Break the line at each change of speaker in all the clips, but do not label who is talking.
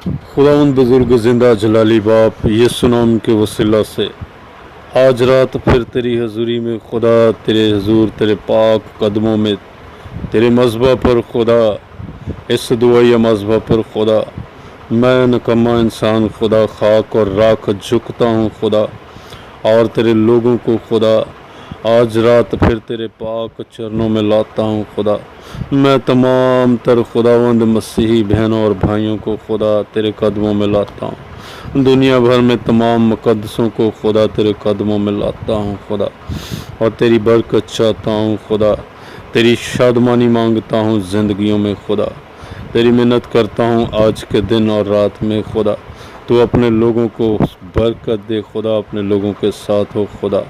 خداوند بزرگ زندہ جلالی باپ یسوع نام کے وسیلہ سے آج رات پھر تیری حضوری میں خدا، تیرے حضور، تیرے پاک قدموں میں، تیرے مذبح پر خدا، اس دعائیہ مذبح پر خدا، میں نکما انسان خدا خاک اور راکھ جھکتا ہوں خدا، اور تیرے لوگوں کو خدا آج رات پھر تیرے پاک چرنوں میں لاتا ہوں خدا۔ میں تمام تر خداوند مسیحی بہنوں اور بھائیوں کو خدا تیرے قدموں میں لاتا ہوں، دنیا بھر میں تمام مقدسوں کو خدا تیرے قدموں میں لاتا ہوں خدا، اور تیری برکت چاہتا ہوں خدا، تیری شادمانی مانگتا ہوں زندگیوں میں خدا، تیری منت کرتا ہوں آج کے دن اور رات میں خدا، تو اپنے لوگوں کو برکت دے خدا، اپنے لوگوں کے ساتھ ہو خدا،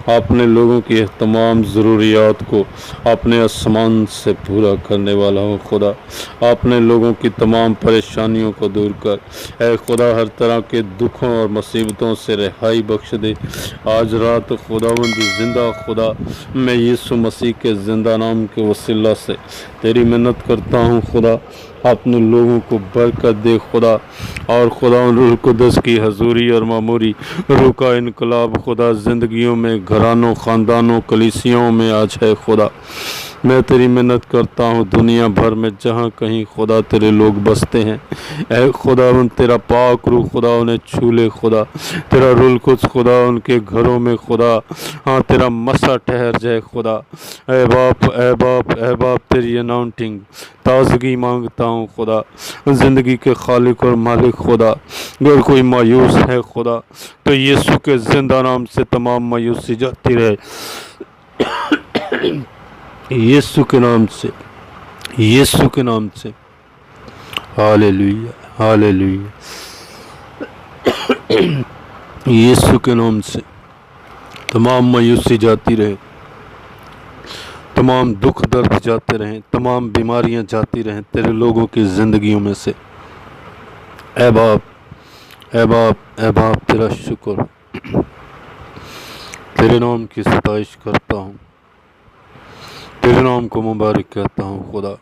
اپنے لوگوں کی تمام ضروریات کو اپنے آسمان سے پورا کرنے والا ہو خدا، اپنے لوگوں کی تمام پریشانیوں کو دور کر اے خدا، ہر طرح کے دکھوں اور مصیبتوں سے رہائی بخش دے آج رات خداوند زندہ خدا۔ میں یسوع مسیح کے زندہ نام کے وسیلہ سے تیری منت کرتا ہوں خدا، اپنے لوگوں کو برکت دے خدا، اور خداوند روح القدس کی حضوری اور معموری روح کا انقلاب خدا زندگیوں میں، گھرانوں، خاندانوں، کلیسیوں میں آج ہے خدا۔ میں تیری منت کرتا ہوں دنیا بھر میں جہاں کہیں خدا تیرے لوگ بستے ہیں، اے خداوند تیرا پاک روح خدا انہیں چھو لے خدا، تیرا روح القدس خدا ان کے گھروں میں خدا، ہاں تیرا مسا ٹھہر جائے خدا۔ اے باپ، اے باپ، اے باپ، تیری اناؤنٹنگ تازگی مانگتا ہوں خدا، زندگی کے خالق اور مالک خدا۔ اگر کوئی مایوس ہے خدا تو یسوع کے زندہ نام سے تمام مایوسی جاتی رہے، یسوع کے نام سے، یسوع کے نام سے، ہالےلویا، ہالےلویا، یسوع کے نام سے تمام مایوسی جاتی رہے، تمام دکھ درد جاتے رہیں، تمام بیماریاں جاتی رہیں تیرے لوگوں کی زندگیوں میں سے۔ اے باپ، اے باپ، اے باپ، تیرا شکر، تیرے نام کی ستائش کرتا ہوں، تیرے نام کو مبارک کہتا ہوں خدا۔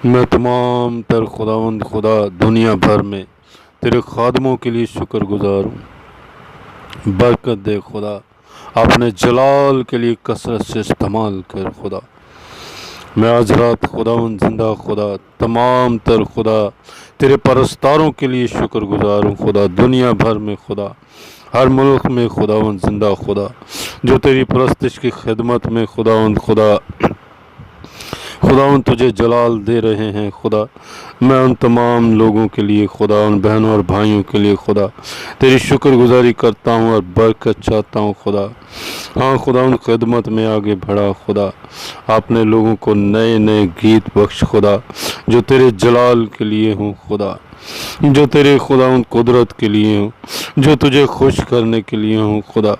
میں تمام تر خداوند خدا دنیا بھر میں تیرے خادموں کے لیے شکر گزار ہوں، برکت دے خدا، اپنے جلال کے لیے کثرت سے استعمال کر خدا۔ میں آج رات خداوند زندہ خدا تمام تر خدا تیرے پرستاروں کے لیے شکر گزار ہوں خدا، دنیا بھر میں خدا، ہر ملک میں خداوند زندہ خدا، جو تیری پرستش کی خدمت میں خداوند خداوند تجھے جلال دے رہے ہیں خدا۔ میں ان تمام لوگوں کے لیے خدا، ان بہنوں اور بھائیوں کے لیے خدا تیری شکر گزاری کرتا ہوں اور برکت چاہتا ہوں خدا۔ ہاں خدا، ان خدمت میں آگے بڑھا خدا، اپنے لوگوں کو نئے نئے گیت بخش خدا، جو تیرے جلال کے لیے ہوں خدا، جو تیرے خدا ان قدرت کے لیے ہوں، جو تجھے خوش کرنے کے لیے ہوں خدا،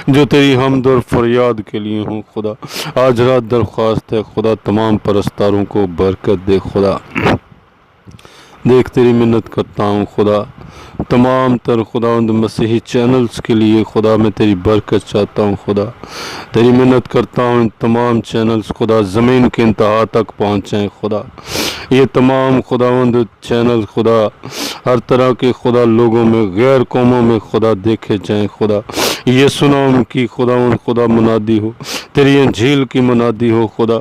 جو تیری حمد اور فریاد کے لیے ہوں خدا۔ آج رات درخواست ہے خدا، تمام پرستاروں کو برکت دے خدا۔ دیکھ تیری منت کرتا ہوں خدا، تمام تر خداوند مسیحی چینلز کے لیے خدا میں تیری برکت چاہتا ہوں خدا، تیری منت کرتا ہوں تمام چینلز خدا زمین کے انتہا تک پہنچیں خدا۔ یہ تمام خداوند چینل خدا ہر طرح کے خدا لوگوں میں، غیر قوموں میں خدا دیکھے جائیں خدا۔ یسوع نام کی خداوند خدا منادی ہو، تیری انجیل کی منادی ہو خدا،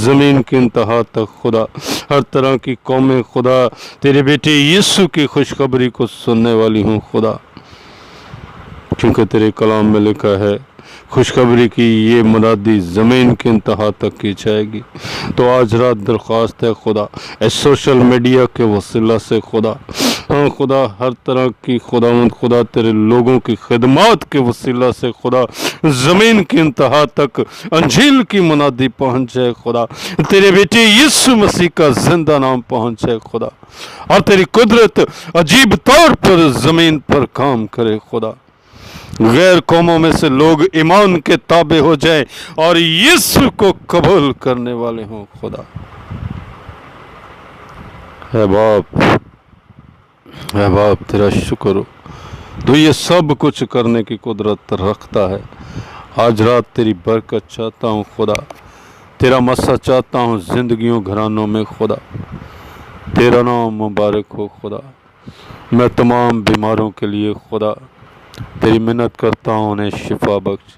زمین کے انتہا تک خدا، ہر طرح کی قومیں خدا تیرے بیٹے یسوع کی خوشخبری کو سننے والی ہوں خدا، کیونکہ تیرے کلام میں لکھا ہے خوشخبری کی یہ منادی زمین کے انتہا تک کی جائے گی۔ تو آج رات درخواست ہے خدا، اس سوشل میڈیا کے وسیلہ سے خدا، ہاں خدا، ہر طرح کی خداوند خدا تیرے لوگوں کی خدمات کے وسیلہ سے خدا زمین کی انتہا تک انجیل کی منادی پہنچ جائے خدا، تیرے بیٹے یسوع مسیح کا زندہ نام پہنچ جائے خدا، اور تیری قدرت عجیب طور پر زمین پر کام کرے خدا، غیر قوموں میں سے لوگ ایمان کے تابع ہو جائیں اور یسوع کو قبول کرنے والے ہوں خدا۔ اے باپ، اے باپ، تیرا شکر ہو، تو یہ سب کچھ کرنے کی قدرت رکھتا ہے۔ آج رات تیری برکت چاہتا ہوں خدا، تیرا مسا چاہتا ہوں زندگیوں گھرانوں میں خدا، تیرا نام مبارک ہو خدا۔ میں تمام بیماروں کے لیے خدا تیری منت کرتا ہوں، انہیں شفا بخش۔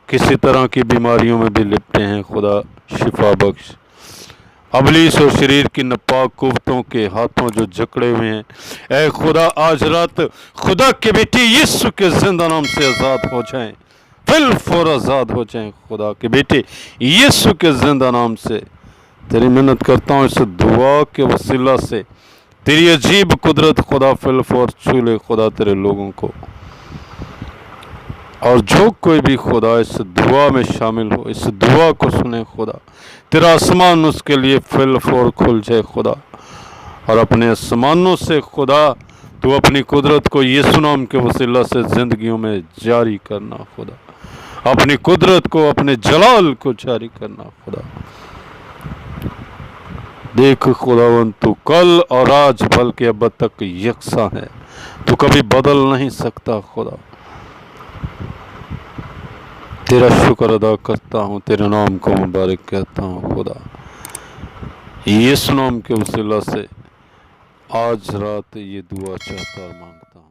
کسی طرح کی بیماریوں میں بھی لپٹے ہیں خدا، شفا بخش۔ ابلیس اور شریر کی ناپاک قوتوں کے ہاتھوں جو جکڑے ہوئے ہیں، اے خدا آج رات خدا کے بیٹی یسوع کے زندہ نام سے آزاد ہو جائیں، بالفور آزاد ہو جائیں خدا کے بیٹی یسوع کے زندہ نام سے۔ تیری منت کرتا ہوں اس دعا کے وسیلہ سے تیری عجیب قدرت خدا بالفور چھو لے خدا تیرے لوگوں کو، اور جو کوئی بھی خدا اس دعا میں شامل ہو، اس دعا کو سنے خدا، تیرا آسمان اس کے لیے بالفور کھل جائے خدا، اور اپنے آسمانوں سے خدا تو اپنی قدرت کو یسوع نام کے وسیلہ سے زندگیوں میں جاری کرنا خدا، اپنی قدرت کو، اپنے جلال کو جاری کرنا خدا۔ دیکھ خداوند تو کل اور آج بلکہ اب تک یکساں ہے، تو کبھی بدل نہیں سکتا خدا۔ تیرا شکر ادا کرتا ہوں، تیرے نام کو مبارک کہتا ہوں خدا، یسوع نام کے وسیلہ سے آج رات یہ دعا چاہتا اور مانگتا ہوں۔